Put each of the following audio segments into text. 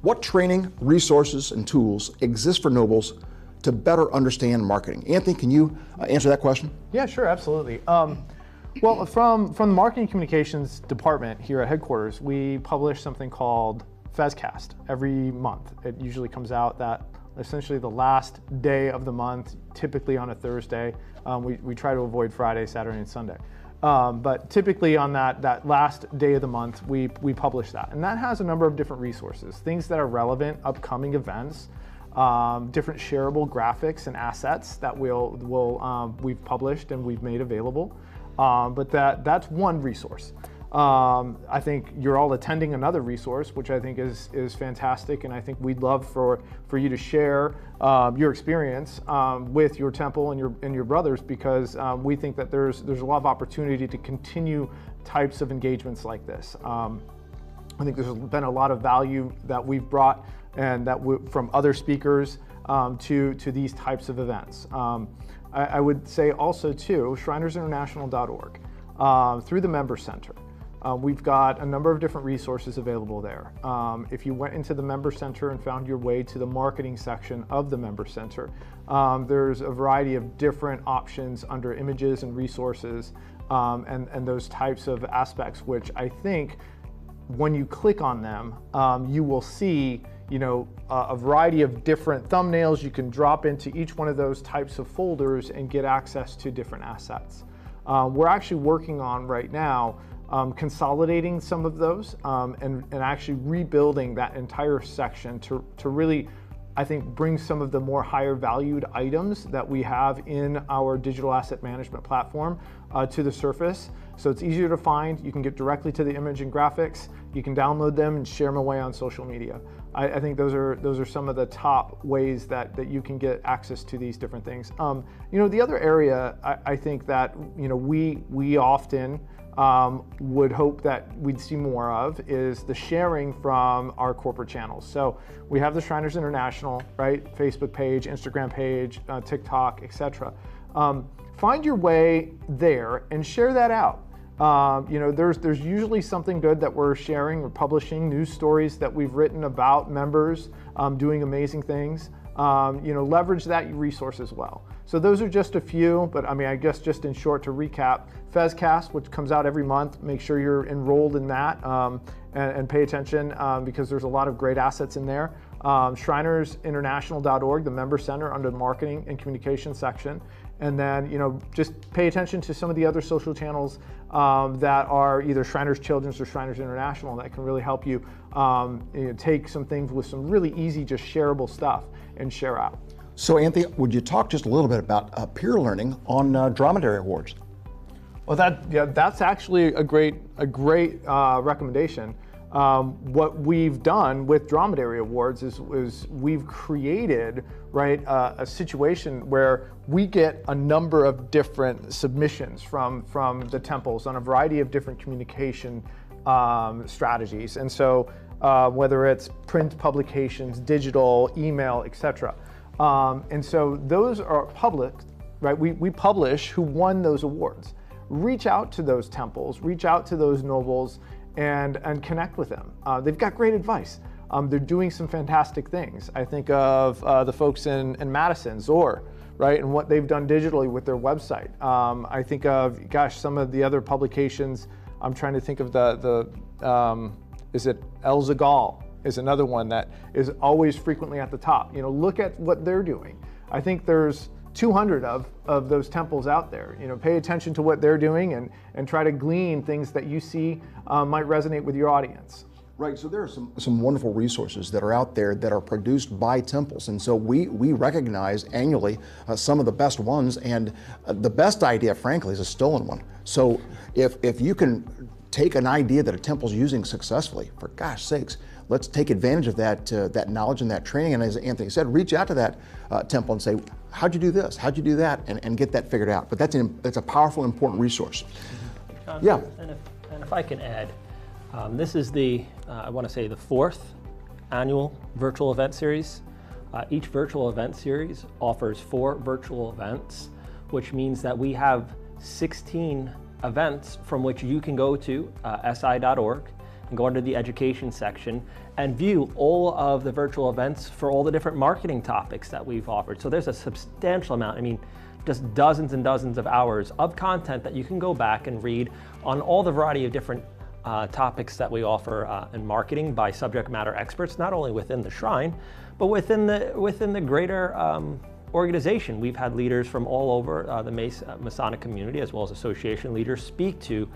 What training, resources, and tools exist for nobles to better understand marketing? Anthony, can you answer that question? Yeah, sure, absolutely. Well, from the marketing communications department here at headquarters, we publish something called FezCast every month. It usually comes out that essentially the last day of the month, typically on a Thursday. We try to avoid Friday, Saturday, and Sunday. But typically on that last day of the month, we publish that. And that has a number of different resources, things that are relevant, upcoming events, different shareable graphics and assets that we've published and we've made available. But that's one resource. I think you're all attending another resource, which I think is fantastic, and I think we'd love for you to share your experience with your temple and your brothers, because we think that there's a lot of opportunity to continue types of engagements like this. I think there's been a lot of value that we've brought and that from other speakers to these types of events. I would say also too, shrinersinternational.org through the Member Center. We've got a number of different resources available there. If you went into the Member Center and found your way to the marketing section of the Member Center, there's a variety of different options under images and resources and those types of aspects, which I think when you click on them, you will see a variety of different thumbnails. You can drop into each one of those types of folders and get access to different assets. We're actually working on right now consolidating some of those and actually rebuilding that entire section to really, I think, bring some of the more higher valued items that we have in our digital asset management platform to the surface. So it's easier to find. You can get directly to the image and graphics. You can download them and share them away on social media. I think those are some of the top ways that you can get access to these different things. The other area I think that we often would hope that we'd see more of is the sharing from our corporate channels. So we have the Shriners International, right? Facebook page, Instagram page, TikTok, etc. Find your way there and share that out. There's usually something good that we're sharing or publishing, news stories that we've written about members doing amazing things. Leverage that resource as well. So those are just a few, but I guess just in short to recap, FezCast, which comes out every month, make sure you're enrolled in that and pay attention because there's a lot of great assets in there. Shrinersinternational.org, the Member Center under the Marketing and Communication section. And then, just pay attention to some of the other social channels that are either Shriners Children's or Shriners International that can really help you, take some things with some really easy, just shareable stuff and share out. So Anthony, would you talk just a little bit about peer learning on Dromedary Awards? Well, that's actually a great recommendation. What we've done with Dromedary Awards is we've created a situation where we get a number of different submissions from the temples on a variety of different communication strategies, and so whether it's print publications, digital, email, etc. And so those are public, right? We publish who won those awards. Reach out to those temples, reach out to those nobles, and connect with them. They've got great advice. They're doing some fantastic things. I think of the folks in Madison, Zor, right, and what they've done digitally with their website. I think of, some of the other publications. I'm trying to think of is it El Zagal is another one that is always frequently at the top. Look at what they're doing. I think there's 200 of those temples out there. Pay attention to what they're doing and try to glean things that you see might resonate with your audience. Right, so there are some wonderful resources that are out there that are produced by temples, and so we recognize annually some of the best ones, and the best idea, frankly, is a stolen one. So if you can take an idea that a temple's using successfully, for gosh sakes, let's take advantage of that knowledge and that training, and as Anthony said, reach out to that temple and say, how'd you do this, how'd you do that, and get that figured out. But that's a powerful, important resource. John, yeah. And if I can add, this is I want to say the 4th annual virtual event series. Each virtual event series offers 4 virtual events, which means that we have 16 events from which you can go to si.org and go under the education section and view all of the virtual events for all the different marketing topics that we've offered. So there's a substantial amount, I mean, just dozens and dozens of hours of content that you can go back and read on all the variety of different topics that we offer in marketing by subject matter experts, not only within the Shrine, but within the greater organization. We've had leaders from all over the Masonic community, as well as association leaders, speak to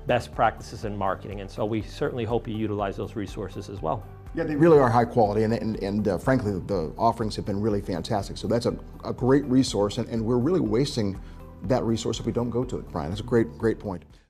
best practices in marketing, and so we certainly hope you utilize those resources as well. Yeah, they really are high quality, and frankly, the offerings have been really fantastic. So that's a great resource, and we're really wasting that resource if we don't go to it, Brian. That's a great point.